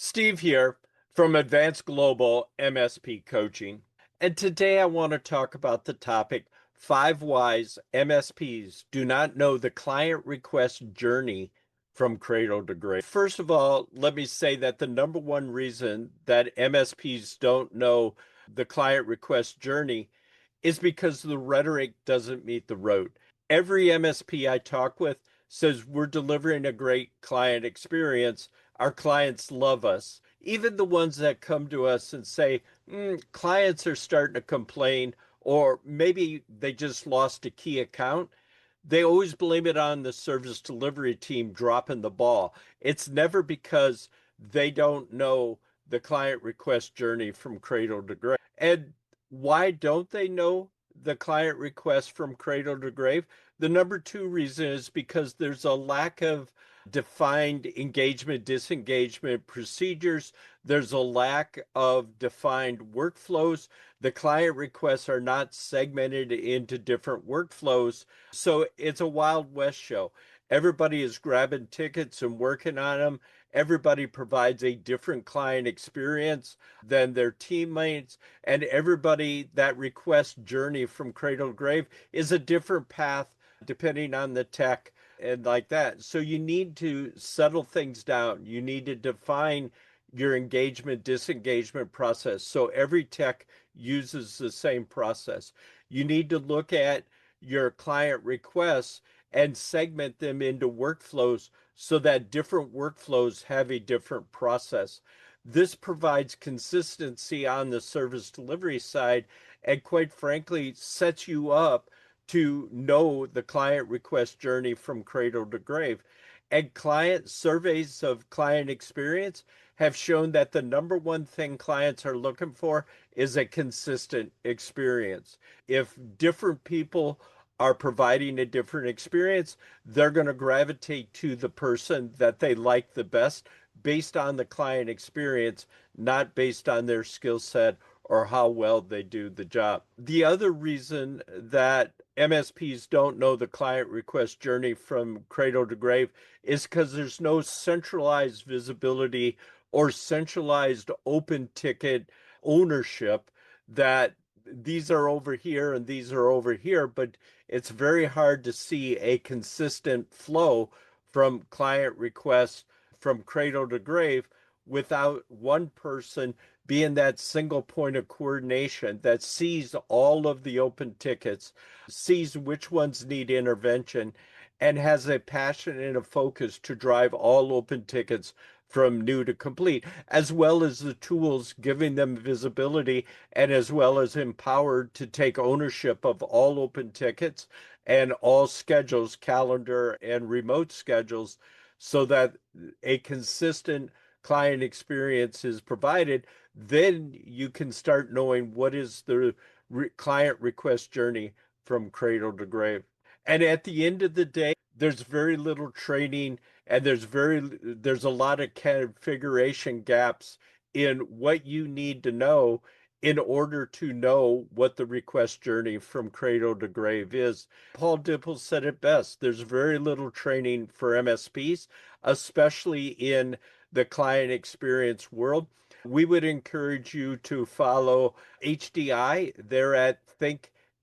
Steve here from Advanced Global MSP Coaching. And today I want to talk about the topic 5 whys MSPs do not know the client request journey from cradle to grave. First of all, let me say that the number one reason that MSPs don't know the client request journey is because the rhetoric doesn't meet the road. Every MSP I talk with says we're delivering a great client experience. Our clients love us. Even the ones that come to us and say, clients are starting to complain, or maybe they just lost a key account, they always blame it on the service delivery team dropping the ball. It's never because they don't know the client request journey from cradle to grave. And why don't they know the client request from cradle to grave? The number two reason is because there's a lack of defined engagement, disengagement procedures. There's a lack of defined workflows. The client requests are not segmented into different workflows. So it's a Wild West show. Everybody is grabbing tickets and working on them. Everybody provides a different client experience than their teammates, and everybody that requests journey from cradle to grave is a different path depending on the tech and like that. So you need to settle things down. You need to define your engagement disengagement process so every tech uses the same process. You need to look at your client requests and segment them into workflows so that different workflows have a different process. This provides consistency on the service delivery side and, quite frankly, sets you up to know the client request journey from cradle to grave. And client surveys of client experience have shown that the number one thing clients are looking for is a consistent experience. If different people are providing a different experience, they're going to gravitate to the person that they like the best based on the client experience, not based on their skill set or how well they do the job. The other reason that MSPs don't know the client request journey from cradle to grave is because there's no centralized visibility or centralized open ticket ownership that these are over here and these are over here, but it's very hard to see a consistent flow from client requests from cradle to grave without one person being that single point of coordination that sees all of the open tickets, sees which ones need intervention, and has a passion and a focus to drive all open tickets from new to complete, as well as the tools giving them visibility and as well as empowered to take ownership of all open tickets and all schedules, calendar and remote schedules, so that a consistent client experience is provided. Then you can start knowing what is the client request journey from cradle to grave. And at the end of the day, there's very little training and there's a lot of configuration gaps in what you need to know in order to know what the request journey from cradle to grave is. Paul Dipple said it best. There's very little training for MSPs, especially in the client experience world. We would encourage you to follow HDI. They're at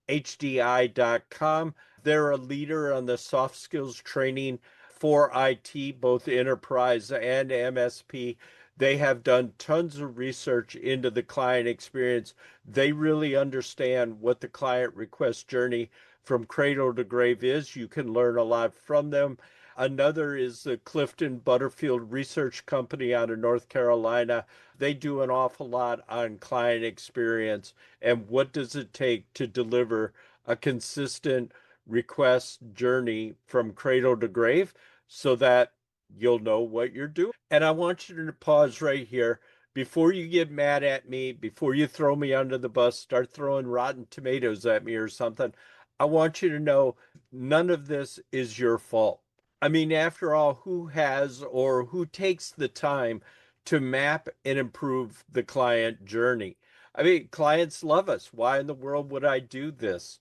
thinkhdi.com. They're a leader on the soft skills training for IT, both enterprise and MSP. They have done tons of research into the client experience. They really understand what the client request journey from cradle to grave is. You can learn a lot from them. Another is the Clifton Butterfield Research Company out of North Carolina. They do an awful lot on client experience and what does it take to deliver a consistent request journey from cradle to grave so that you'll know what you're doing. And I want you to pause right here before you get mad at me, before you throw me under the bus, start throwing rotten tomatoes at me or something. I want you to know none of this is your fault. I mean, after all, who has or who takes the time to map and improve the client journey? I mean, clients love us. Why in the world would I do this?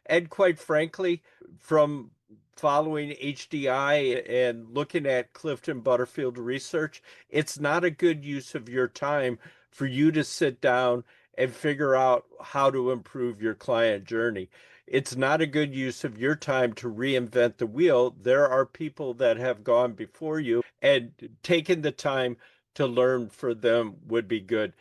And quite frankly, from following HDI and looking at Clifton Butterfield research, it's not a good use of your time for you to sit down and figure out how to improve your client journey. It's not a good use of your time to reinvent the wheel. There are people that have gone before you, and taking the time to learn for them would be good.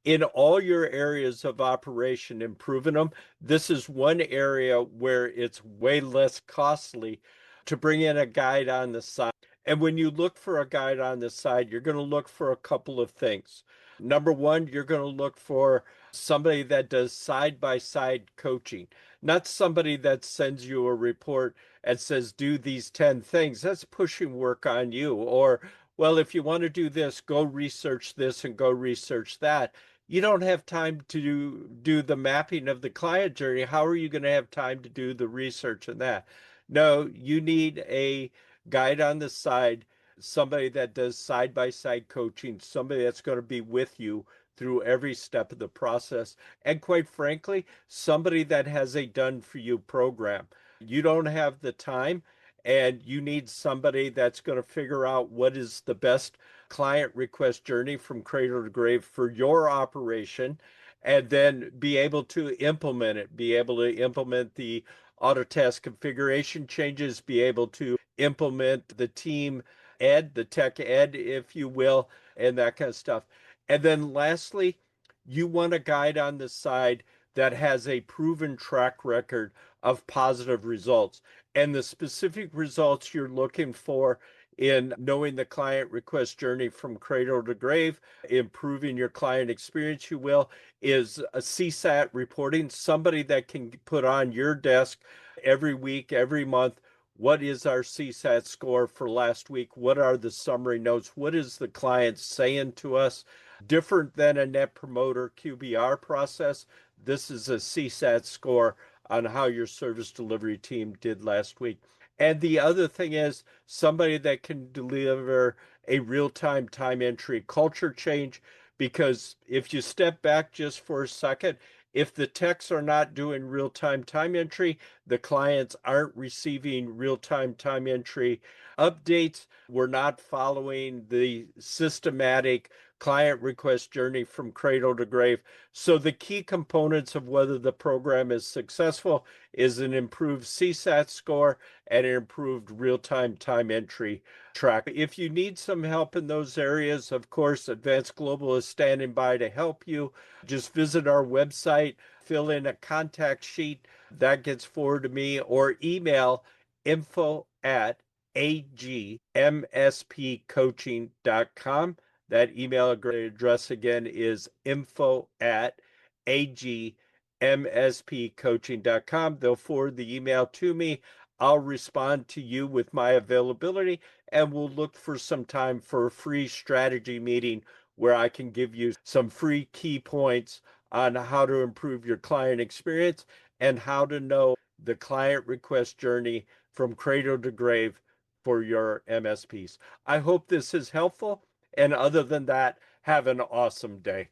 In all your areas of operation, improving them, this is one area where it's way less costly to bring in a guide on the side. And when you look for a guide on the side, you're going to look for a couple of things. Number one, you're going to look for somebody that does side by side coaching, not somebody that sends you a report and says, do these 10 things. That's pushing work on you. Or, well, if you want to do this, go research this and go research that. You don't have time to do the mapping of the client journey. How are you going to have time to do the research in that? No, you need a guide on the side, somebody that does side by side coaching, somebody that's going to be with you through every step of the process. And quite frankly, somebody that has a done for you program. You don't have the time, and you need somebody that's going to figure out what is the best client request journey from cradle to grave for your operation, and then be able to implement it, be able to implement the Autotask configuration changes, be able to implement the team ed, the tech ed, if you will, and that kind of stuff. And then lastly, you want a guide on the side that has a proven track record of positive results. And the specific results you're looking for in knowing the client request journey from cradle to grave, improving your client experience, you will, is a CSAT reporting, somebody that can put on your desk every week, every month. What is our CSAT score for last week? What are the summary notes? What is the client saying to us? Different than a net promoter QBR process. This is a CSAT score on how your service delivery team did last week. And the other thing is somebody that can deliver a real-time time entry culture change, because if you step back just for a second, if the techs are not doing real-time time entry, the clients aren't receiving real-time time entry updates, we're not following the systematic client request journey from cradle to grave. So the key components of whether the program is successful is an improved CSAT score and an improved real-time time entry track. If you need some help in those areas, of course, Advanced Global is standing by to help you. Just visit our website, fill in a contact sheet that gets forwarded to me, or email info@agmspcoaching.com. That email address again is info@agmspcoaching.com. They'll forward the email to me. I'll respond to you with my availability, and we'll look for some time for a free strategy meeting where I can give you some free key points on how to improve your client experience and how to know the client request journey from cradle to grave for your MSPs. I hope this is helpful. And other than that, have an awesome day.